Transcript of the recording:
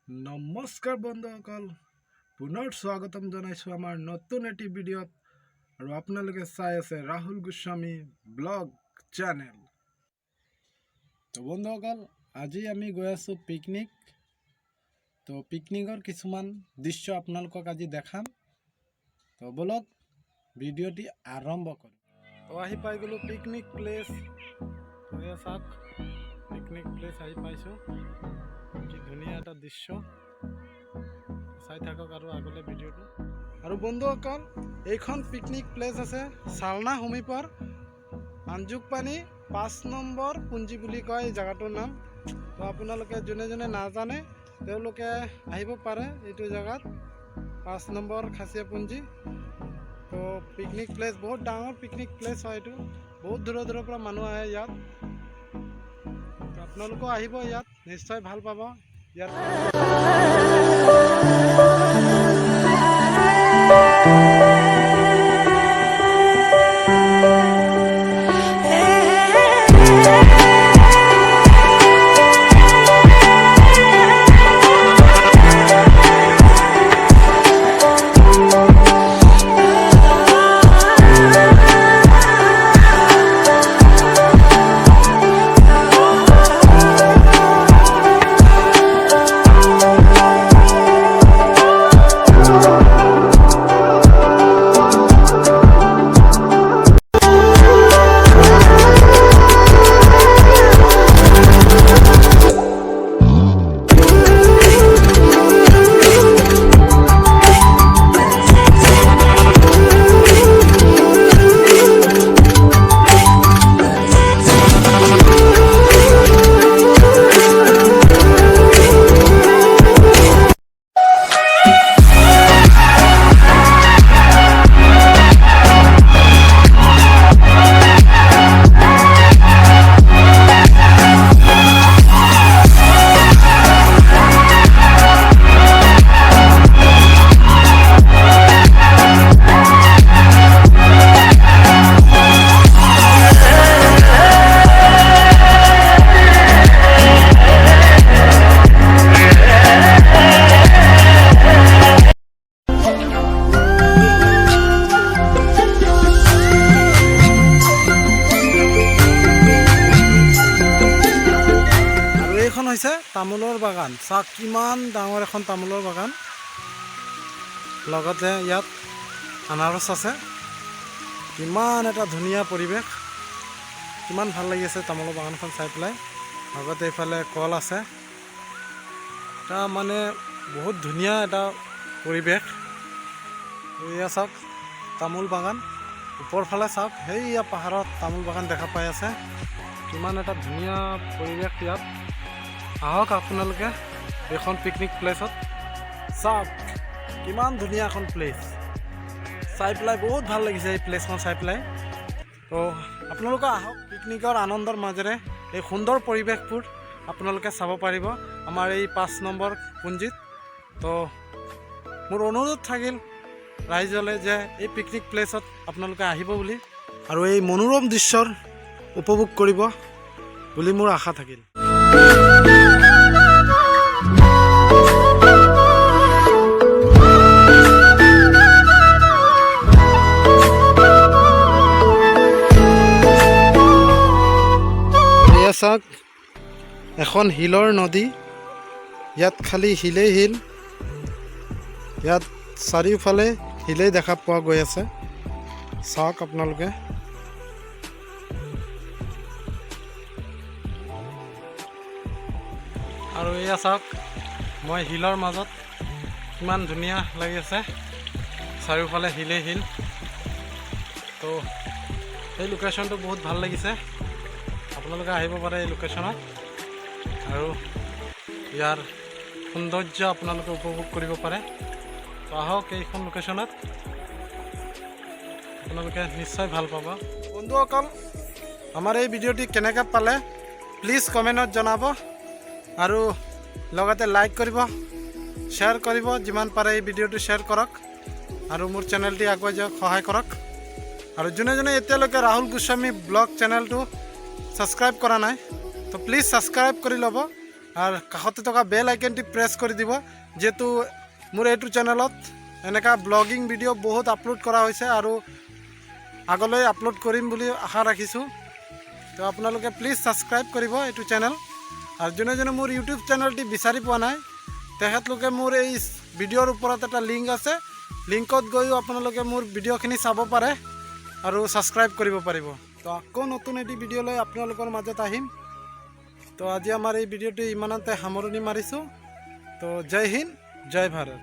নমস্কাৰ বন্ধুসকল, পুনৰ স্বাগতম জনাইছোঁ আমাৰ নতুন এটি ভিডিঅ'ত। আৰু আপোনালোকে চাই আছে ৰাহুল গোস্বামী ব্লগ চেনেল। তো বন্ধুসকল, আজি আমি গৈ আছোঁ পিকনিক। তো পিকনিকৰ কিছুমান দৃশ্য আপোনালোকক আজি দেখাম। তো বলক ভিডিঅ'টি আৰম্ভ কৰোঁ। তো আহি পাই গ'লোঁ পিকনিক প্লেচ। চাওক, পিকনিক প্লেচ আহি পাইছোঁ। কি ধুনীয়া এটা দৃশ্য, চাই থাকক আৰু আগলৈ ভিডিঅ'টো। আৰু বন্ধুসকল, এইখন পিকনিক প্লেচ আছে চালনা সমীপৰ আঞ্জুকপানী 5 নম্বৰ পুঞ্জি বুলি কয় এই জেগাটোৰ নাম। তো আপোনালোকে যোনে যোনে নাজানে তেওঁলোকে আহিব পাৰে এইটো জেগাত, 5 নম্বৰ খাচীয়া পুঞ্জি। তো পিকনিক প্লেচ বহুত ডাঙৰ পিকনিক প্লেচ হয় এইটো, বহুত দূৰৰ দূৰৰ পৰা মানুহ আহে ইয়াত। তো আপোনালোকেও আহিব, ইয়াত নিশ্চয় ভাল পাব। ইয়াত হৈছে তামোলৰ বাগান। চাওক কিমান ডাঙৰ এখন তামোলৰ বাগান, লগতে ইয়াত আনাৰস আছে। কিমান এটা ধুনীয়া পৰিৱেশ, কিমান ভাল লাগি আছে তামোলৰ বাগানখন চাই পেলাই। লগতে এইফালে কল আছে, এটা মানে বহুত ধুনীয়া এটা পৰিৱেশ। এয়া চাওক তামোল বাগান, ওপৰ ফালে চাওক সেইয়া পাহাৰত তামোল বাগান দেখা পাই আছে। কিমান এটা ধুনীয়া পৰিৱেশ ইয়াত। আহক আপোনালোকে এইখন পিকনিক প্লেচত, চাওক কিমান ধুনীয়া এখন প্লেচ। চাই পেলাই বহুত ভাল লাগিছে এই প্লেচখন চাই পেলাই। তো আপোনালোকে আহক, পিকনিকৰ আনন্দৰ মাজেৰে এই সুন্দৰ পৰিৱেশবোৰ আপোনালোকে চাব পাৰিব আমাৰ এই 5 নম্বৰ পুঞ্জিত। তো মোৰ অনুৰোধ থাকিল ৰাইজলৈ যে এই পিকনিক প্লেচত আপোনালোকে আহিব বুলি, আৰু এই মনোৰম দৃশ্যৰ উপভোগ কৰিব বুলি মোৰ আশা থাকিল। চাওক এখন শিলৰ নদী, ইয়াত খালি শিলেই শিল, ইয়াত চাৰিওফালে শিলেই দেখা পোৱা গৈ আছে। চাওক আপোনালোকে আৰু এয়া চাওক মই শিলৰ মাজত, কিমান ধুনীয়া লাগি আছে, চাৰিওফালে শিলেই শিল। তো এই লোকেশ্যনটো বহুত ভাল লাগিছে, আপোনালোকে আহিব পাৰে এই লোকেশ্যনত আৰু ইয়াৰ সৌন্দৰ্য আপোনালোকে উপভোগ কৰিব পাৰে। তো আহক এইখন লোকেশ্যনত, আপোনালোকে নিশ্চয় ভাল পাব। বন্ধুসকল, আমাৰ এই ভিডিঅ'টি কেনেকৈ পালে প্লিজ কমেণ্টত জনাব, আৰু লগতে লাইক কৰিব, শ্বেয়াৰ কৰিব, যিমান পাৰে এই ভিডিঅ'টো শ্বেয়াৰ কৰক, আৰু মোৰ চেনেলটি আগুৱাই যাওক সহায় কৰক। আৰু যোনে যোনে এতিয়ালৈকে ৰাহুল গোস্বামী ব্লগ চেনেলটো ছাবস্ক্ৰাইব কৰা নাই, তো প্লিজ ছাবস্ক্ৰাইব কৰি ল'ব, আৰু কাষতে থকা বেল আইকনটি প্ৰেছ কৰি দিব, যেহেতু মোৰ এইটো চেনেলত এনেকা ব্লগিং ভিডিঅ' বহুত আপলোড কৰা হৈছে আৰু আগলৈ আপলোড কৰিম বুলি আশা ৰাখিছোঁ। তো আপোনালোকে প্লিজ ছাবস্ক্ৰাইব কৰিব এইটো চেনেল। আৰু যোনে যোনে মোৰ ইউটিউব চেনেলটি বিচাৰি পোৱা নাই, তেখেতলোকে মোৰ এই ভিডিঅ'ৰ ওপৰত এটা লিংক আছে, লিংকত গৈও আপোনালোকে মোৰ ভিডিঅ'খিনি চাব পাৰে আৰু ছাবস্ক্ৰাইব কৰিব পাৰিব। তো আকৌ নতুন এটি ভিডিঅ' লৈ আপোনালোকৰ মাজত আহিম। তো আজি আমাৰ এই ভিডিঅ'টি ইমানতে সামৰণি মাৰিছোঁ। তো জয় হিন্দ, জয় ভাৰত।